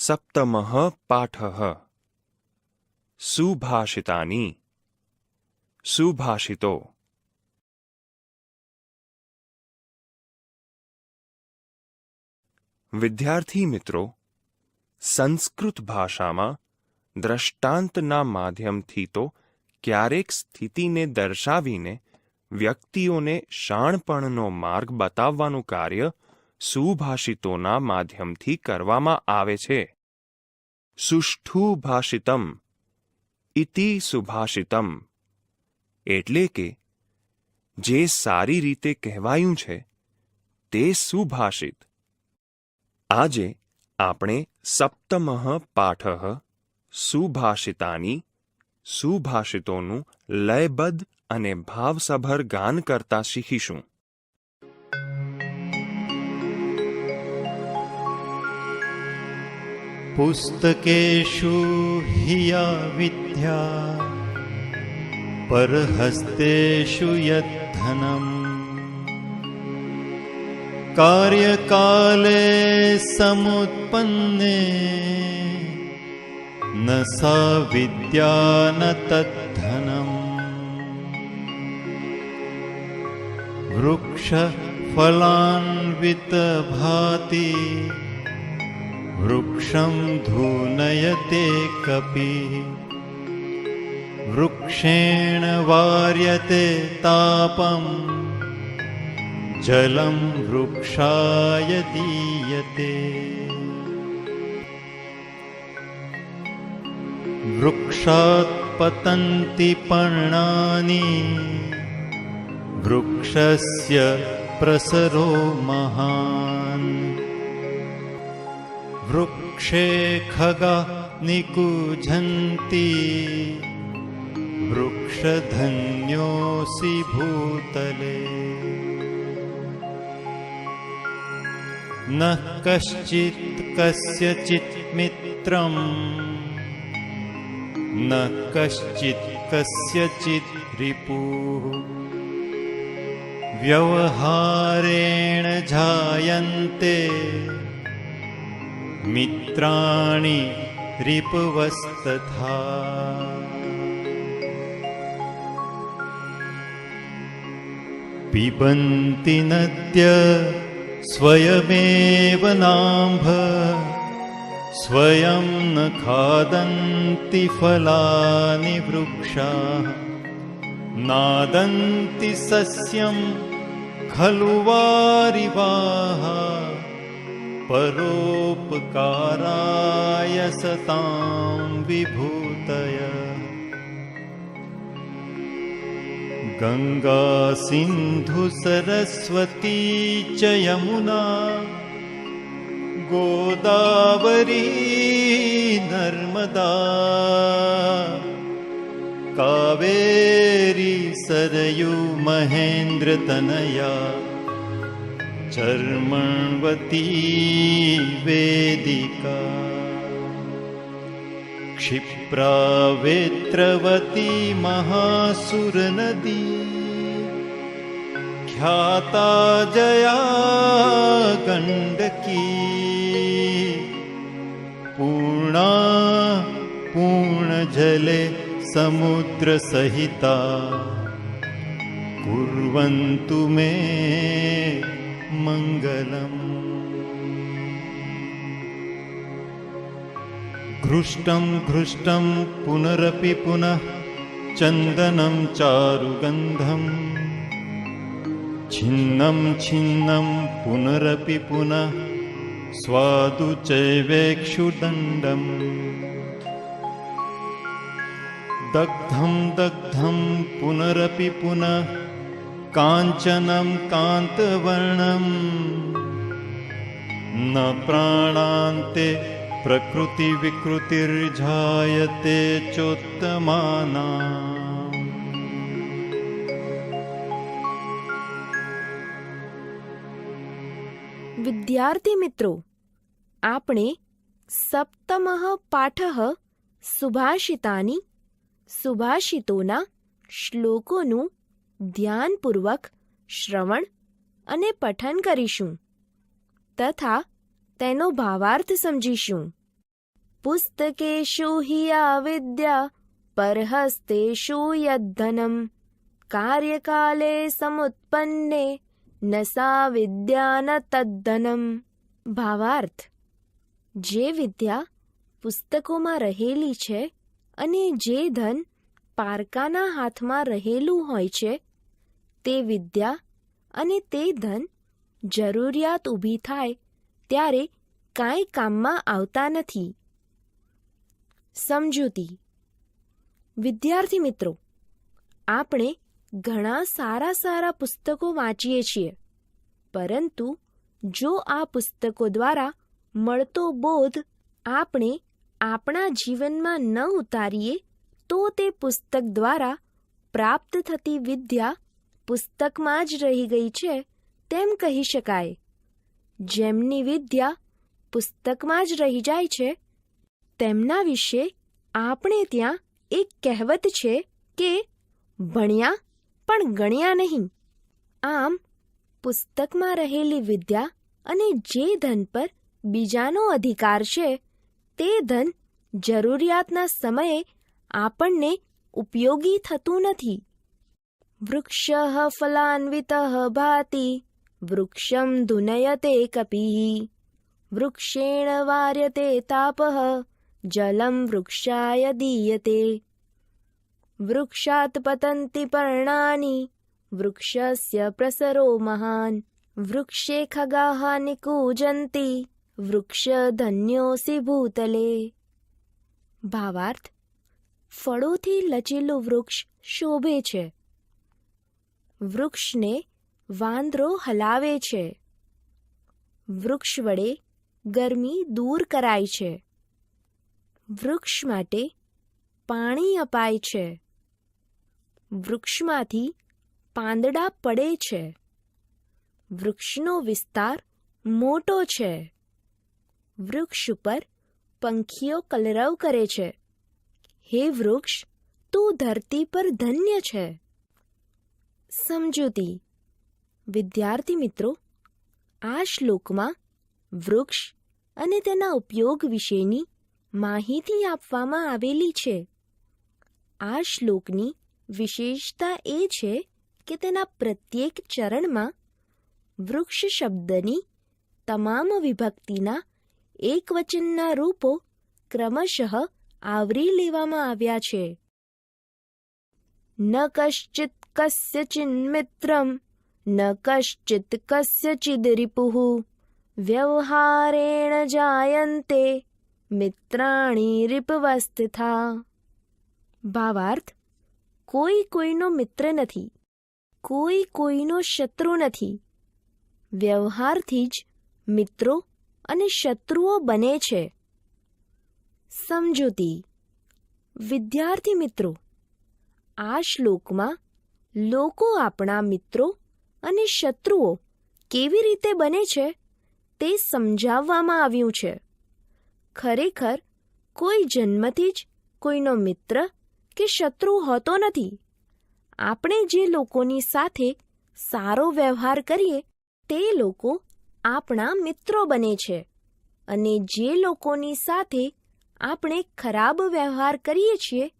સપ્તમઃ પાઠઃ સુભાષિતાની સુભાષિતો વિદ્યાર્થી મિત્રો, સંસ્કૃત ભાષામાં દ્રષ્ટાંતના માધ્યમથી તો ક્યારેક સ્થિતિને દર્શાવીને વ્યક્તિઓને શાણપણનો માર્ગ બતાવવાનું કાર્ય સુભાષિતોના માધ્યમથી કરવામાં આવે છે. સુષ્ઠુ ભાષિતમ ઇતિ સુભાષિતમ એટલે કે જે સારી રીતે કહેવાયું છે તે સુભાષિત. આજે આપણે સપ્તમઃ પાઠઃ સુભાષિતાની સુભાષિતોનું લયબદ્ધ અને ભાવસભર ગાન કરતા શીખીશું. પુસ્તકેષુ હિ યા વિદ્યા પરહસ્તેષુ યદ્ધનમ કાર્યકાલે સમુત્પન્ને ન સા વિદ્યા ન તદ્ધનમ. વૃક્ષ ફલાન્વિત ભાતિ વૃક્ષં ધૂનયતે કપિ વૃક્ષેણ વાર્યતે તાપમ જલમ વૃક્ષાય દીયતે. વૃક્ષાત પતન્તિ પર્ણાની વૃક્ષસ્ય પ્રસરો મહાન. વૃક્ષે ખગા નિકુંજન્તિ વૃક્ષધન્યોસી ભૂતલે. ન કશ્ચિત કસ્યચિત મિત્રમ ન કશ્ચિત કસ્યચિત રિપુઃ. વ્યવહારેણ જાયન્તે મિત્રાણિ રિપવસ્તથા. પિબન્તિ નદ્ય સ્વયમેવ નાંભ સ્વયં ન ખાદન્તિ ફલાનિ વૃક્ષાઃ. નાદન્તિ સસ્યં ખલુ વારિવાઃ પરોપકારાય સતાં વિભૂતયઃ. ગંગા સિંધુ સરસ્વતી ચ યમુના ગોદાવરી નર્મદા કાવેરી સરયુ મહેન્દ્રતનયા ચર્મણવતી વેદિકા. ક્ષિપ્રા વેત્રવતી મહાસુરનદી ખ્યાતા જયા ગંડકી. પૂર્ણા પૂર્ણજલે સમુદ્ર સહિતા કુર્વન્તુ મે મંગલમ. ઘૃષ્ટં ઘૃષ્ટં પુનરપિ પુનઃ ચંદનં ચારુગંધમ છિન્നം છિન્നം પુનરપિ પુનઃ સ્વાદુ ચૈવેક્ષુદંડમ. દગ્ધં દગ્ધં પુનરપિ પુનઃ કાંચनं કાંતવર્ણમ ન પ્રાણાન્તે પ્રકૃતિ વિકૃતિર્જાયતે ચોત્તમાનાં. વિદ્યાર્થી મિત્રો, આપણે સપ્તમઃ પાઠઃ સુભાષિતાની સુભાષિતોના શ્લોકોનું ધ્યાનપૂર્વક શ્રવણ અને પઠન કરીશું તથા તેનો ભાવાર્થ સમજીશું. પુસ્તકેષુ હિ આ વિદ્યા પરહસ્તેષુ યદ્ધનમ કાર્યકાલે સમુત્પન્ને ન સા વિદ્યા ન તદ્ધનમ. ભાવાર્થ: જે વિદ્યા પુસ્તકોમાં રહેલી છે અને જે ધન પારકાના હાથમાં રહેલું હોય છે તે વિદ્યા અને તે ધન જરૂરિયાત ઊભી થાય ત્યારે કાંઈ કામમાં આવતા નથી. સમજૂતી. વિદ્યાર્થી મિત્રો, આપણે ઘણા સારા પુસ્તકો વાંચીએ છીએ, પરંતુ જો આ પુસ્તકો દ્વારા મળતો બોધ આપણે આપણા જીવનમાં ન ઉતારીએ તો તે પુસ્તક દ્વારા પ્રાપ્ત થતી વિદ્યા પુસ્તકમાં જ રહી ગઈ છે તેમ કહી શકાય. જેમની વિદ્યા પુસ્તકમાં જ રહી જાય છે તેમના વિશે આપણે ત્યાં એક કહેવત છે કે ભણ્યા પણ ગણ્યા નહીં. આમ પુસ્તકમાં રહેલી વિદ્યા અને જે ધન પર બીજાનો અધિકાર છે તે ધન જરૂરિયાતના સમયે આપણને ઉપયોગી થતું નથી. વૃક્ષઃ ફલાન્વિતઃ ભાતિ વૃક્ષં ધુનયતે કપિઃ વૃક્ષેણ વાર્યતે તાપઃ જલમ વૃક્ષાય દીયતે. વૃક્ષાત પતન્તિ પર્ણાનિ વૃક્ષસ્ય પ્રસરો મહાન વૃક્ષે ખગાઃ નિકૂજન્તિ વૃક્ષધન્યોऽસि ભૂતલે. ભાવાર્થ: ફળોથી લચેલું વૃક્ષ શોભે છે. વૃક્ષને વાંદરો હલાવે છે. વૃક્ષ વડે ગરમી દૂર કરાય છે. વૃક્ષ માટે પાણી અપાય છે. વૃક્ષમાંથી પાંદડા પડે છે. વૃક્ષનો વિસ્તાર મોટો છે. વૃક્ષ ઉપર પંખીઓ કલરવ કરે છે. હે વૃક્ષ, તું ધરતી પર ધન્ય છે. સમજૂતી. વિદ્યાર્થી મિત્રો, આ શ્લોકમાં વૃક્ષ અને તેના ઉપયોગ વિશેની માહિતી આપવામાં આવેલી છે. આ શ્લોકની વિશેષતા એ છે કે તેના પ્રત્યેક ચરણમાં વૃક્ષ શબ્દની તમામ વિભક્તિના એકવચનના રૂપો ક્રમશઃ આવરી લેવામાં આવ્યા છે. ન કશ્ચિત કસ્યચિન્મિત્રમ ન કશ્ચિત કસ્યચિદ રિપુઃ વ્યવહારેણ જાયન્તે મિત્રાણી રિપવસ્તથા. ભાવાર્થ: કોઈ કોઈનો મિત્ર નથી, કોઈ કોઈનો શત્રુ નથી. વ્યવહારથી જ મિત્રો અને શત્રુઓ બને છે. સમજૂતી. વિદ્યાર્થી મિત્રો, આ શ્લોકમાં લોકો આપણા મિત્રો અને શત્રુઓ કેવી રીતે બને છે તે સમજાવવામાં આવ્યું છે. ખરેખર કોઈ જન્મથી જ કોઈનો મિત્ર કે શત્રુ હોતો નથી. આપણે જે લોકોની સાથે સારો વ્યવહાર કરીએ તે લોકો આપણા મિત્રો બને છે અને જે લોકોની સાથે આપણે ખરાબ વ્યવહાર કરીએ છીએ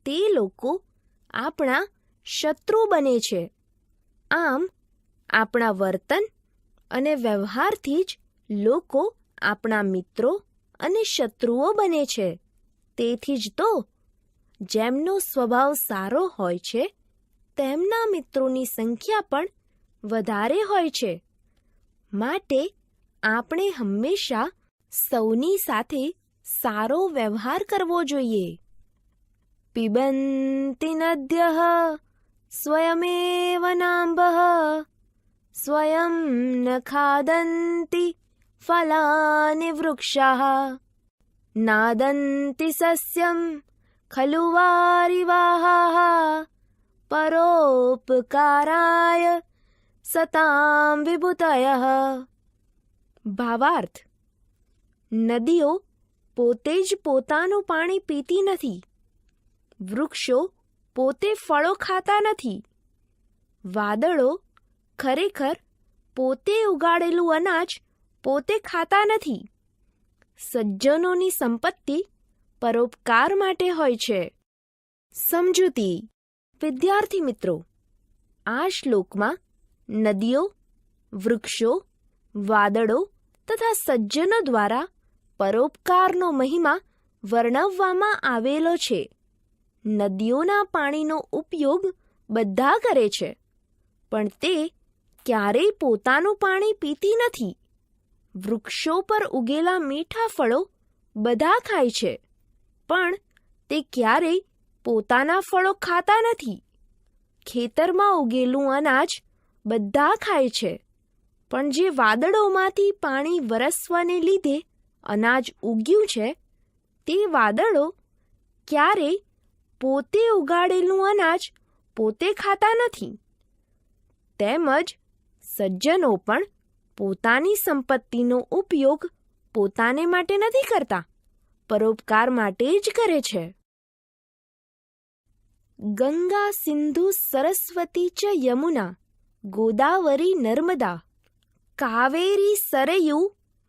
તે લોકો આપણા શત્રુ બને છે. આમ આપણા વર્તન અને વ્યવહારથી જ લોકો આપણા મિત્રો અને શત્રુઓ બને છે. તેથી જ તો જેમનો સ્વભાવ સારો હોય છે તેમના મિત્રોની સંખ્યા પણ વધારે હોય છે. માટે આપણે હંમેશા સૌની સાથે સારો વ્યવહાર કરવો જોઈએ. પિબન્તિ નદ્યઃ સ્વયમેવ નામ્ભઃ સ્વયં ન ખાદન્તિ ફલાનિ વૃક્ષાઃ નાદન્તિ સસ્યં ખલુ વારિવાહાઃ પરોપકારાય સતાં વિભૂતયઃ. ભાવાર્થ: નદીઓ પોતે જ પોતાનું પાણી પીતી નથી. વૃક્ષો પોતે ફળો ખાતા નથી. વાદળો ખરેખર પોતે ઉગાડેલું અનાજ પોતે ખાતા નથી. સજ્જનોની સંપત્તિ પરોપકાર માટે હોય છે. સમજૂતી. વિદ્યાર્થી મિત્રો, આ શ્લોકમાં નદીઓ, વૃક્ષો, વાદળો તથા સજ્જનો દ્વારા પરોપકારનો મહિમા વર્ણવવામાં આવેલો છે. નદીઓના પાણીનો ઉપયોગ બધા કરે છે, પણ તે ક્યારેય પોતાનું પાણી પીતી નથી. વૃક્ષો પર ઉગેલા મીઠા ફળો બધા ખાય છે, પણ તે ક્યારેય પોતાના ફળો ખાતા નથી. ખેતરમાં ઉગેલું અનાજ બધા ખાય છે, પણ જે વાદળોમાંથી પાણી વરસવાને લીધે અનાજ ઉગ્યું છે, તે વાદળો ક્યારેય પોતે ઉગાડેલું અનાજ પોતે ખાતા નથી. તેમજ સજ્જનો પણ પોતાની સંપત્તિનો ઉપયોગ પોતાને માટે નથી કરતા, પરોપકાર માટે જ કરે છે. ગંગા સિંધુ સરસ્વતી ચ યમુના ગોદાવરી નર્મદા કાવેરી સરયુ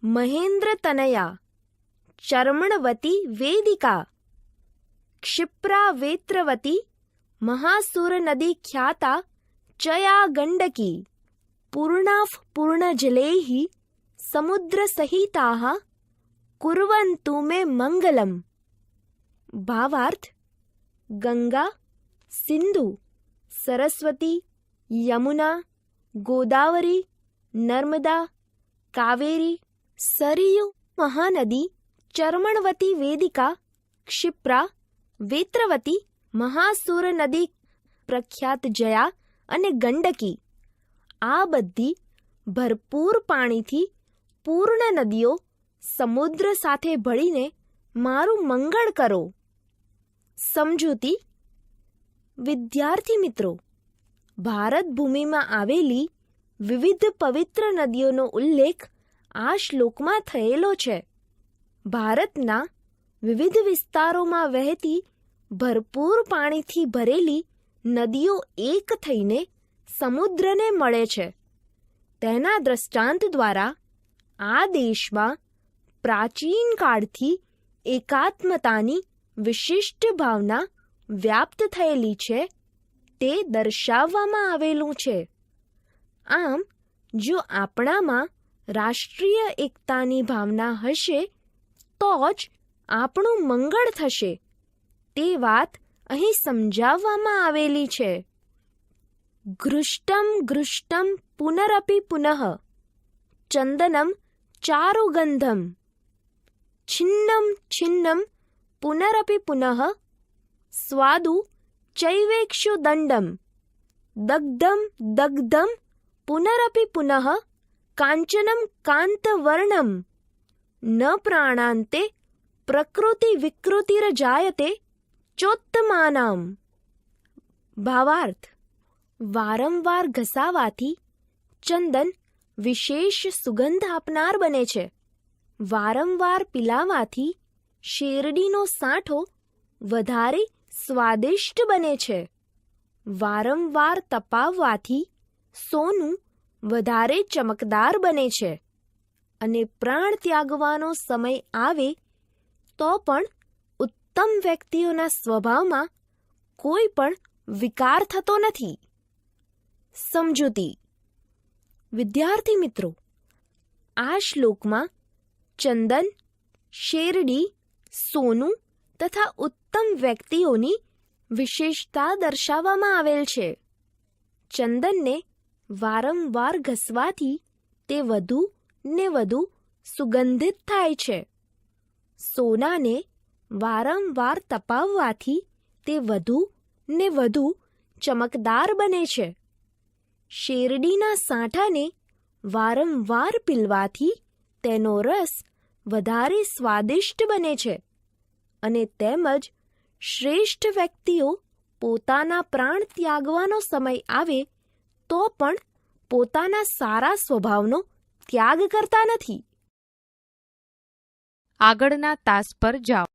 મહેન્દ્ર તનયા ચર્મણવતી વેદિકા ક્ષિપ્રા વેત્રવતી મહાસુર નદી ખ્યાતા ચયા ગંડકી પૂર્ણાફ પૂર્ણજલૈઃ સમુદ્ર સહિતાઃ કુર્વન્તુ મે મંગલમ. ભાવાર્થ: ગંગા, સિંધુ, સરસ્વતી, યમુના, ગોદાવરી, નર્મદા, કાવેરી, સરયુ મહાનદી, ચર્મણવતી વેદિકા, ક્ષિપ્રા, વેત્રવતી, મહાસુર નદી, પ્રખ્યાત જયા અને ગંડકી, આ બધી ભરપૂર પાણીથી પૂર્ણ નદીઓ સમુદ્ર સાથે ભળીને મારું મંગળ કરો. સમજૂતી. વિદ્યાર્થી મિત્રો, ભારત ભૂમિમાં આવેલી વિવિધ પવિત્ર નદીઓનો ઉલ્લેખ આ શ્લોકમાં થયેલો છે. ભારતના વિવિધ વિસ્તારોમાં વહેતી ભરપૂર પાણીથી ભરેલી નદીઓ એક થઈને સમુદ્રને મળે છે. તેના દ્રષ્ટાંત દ્વારા આ દેશમાં પ્રાચીન કાળથી એકાત્મતાની વિશિષ્ટ ભાવના વ્યાપ્ત થયેલી છે તે દર્શાવવામાં આવેલું છે. આમ જો આપણામાં રાષ્ટ્રીય એકતાની ભાવના હશે તો જ આપણું મંગળ થશે તે વાત અહીં સમજાવવામાં આવેલી છે. ઘૃષ્ટમ ઘૃષ્ટમ પુનરપી પુનઃ ચંદનમ ચારુગંધમ છિન્નમ છિન્નમ પુનરપી પુનઃ સ્વાદુ ચૈવેક્ષુ દંડમ દગ્ધમ દગ્ધમ પુનરપી પુનઃ કાંચનમ કાંતવર્ણમ ન પ્રાણાન્તે પ્રકૃતિ વિકૃતિરજાયતે ચોત્તમાનામ. ભાવાર્થ: વારંવાર ઘસાવાથી ચંદન વિશેષ સુગંધ આપનાર બને છે. વારંવાર પીલાવાથી શેરડીનો સાંઠો વધારે સ્વાદિષ્ટ બને છે. વારંવાર તપાવવાથી સોનું વધારે ચમકદાર બને છે. અને પ્રાણ ત્યાગવાનો સમય આવે તો પણ ઉત્તમ વ્યક્તિઓના સ્વભાવમાં કોઈ પણ વિકાર થતો નથી. સમજૂતી. વિદ્યાર્થી મિત્રો, આ શ્લોકમાં ચંદન, શેરડી, સોનું તથા ઉત્તમ વ્યક્તિઓની વિશેષતા દર્શાવવામાં આવેલ છે. ચંદનને વારંવાર ઘસવાથી તે વધુ ને વધુ સુગંધિત થાય છે. સોનાને વારંવાર તપાવવાથી તે વધુ ને વધુ ચમકદાર બને છે. શેરડીના સાંઠાને વારંવાર પીલવાથી તેનો રસ વધારે સ્વાદિષ્ટ બને છે. અને તેમજ શ્રેષ્ઠ વ્યક્તિઓ પોતાના પ્રાણ ત્યાગવાનો સમય આવે તો પણ પોતાના સારા સ્વભાવનો ત્યાગ કરતા નથી. આગળના તાસ પર જાઓ.